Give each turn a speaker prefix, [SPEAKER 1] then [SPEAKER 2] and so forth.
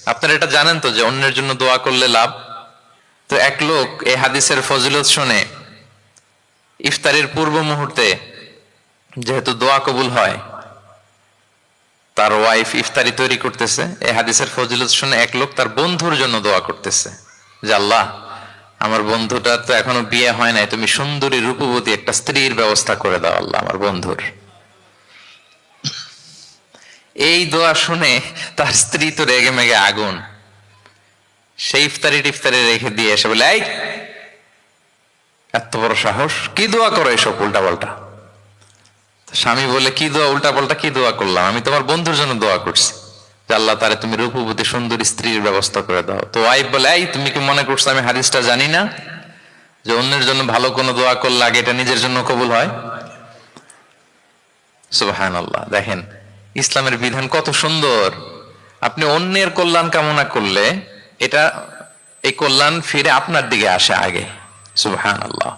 [SPEAKER 1] আপনারা এটা জানেন তো যে অন্যের জন্য দোয়া করলে লাভ। তো এক লোক এই হাদিসের ফজিলত শুনে ইফতারের পূর্ব মুহূর্তে, যেহেতু দোয়া কবুল হয়, তার ওয়াইফ ইফতারি তৈরি করতেছে, এই হাদিসের ফজিলত শুনে এক লোক তার বন্ধুর জন্য দোয়া করতেছে যে আল্লাহ, আমার বন্ধুটা তো এখনো বিয়ে হয় নাই, তুমি সুন্দরী রূপবতী একটা স্ত্রীর ব্যবস্থা করে দাও আল্লাহ আমার বন্ধুর। এই দোয়া শুনে তার স্ত্রী তো রেগে মেগে আগুন, সেই ইফতারি রেখে দিয়ে এসে বলে, এই এত বড় সাহস, কি দোয়া করো এসব উল্টা পাল্টা। স্বামী বলে, কি দোয়া উল্টা পাল্টা, কি দোয়া করলাম, আমি তোমার বন্ধুর জন্য দোয়া করছি যে আল্লাহ তারে তুমি রূপবতী সুন্দরী স্ত্রীর ব্যবস্থা করে দাও। তো ওয়াইফ বলে, এই তুমি কি মনে করছো আমি হাদিসটা জানি না যে অন্যের জন্য ভালো কোনো দোয়া করলে আগে এটা নিজের জন্য কবুল হয়? সুবহানাল্লাহ। দেখেন ইসলামের বিধান কত সুন্দর। আপনি অন্যের কল্যাণ কামনা করলে এটা, এই কল্যাণ ফিরে আপনার দিকে আসে আগে। সুবহানাল্লাহ।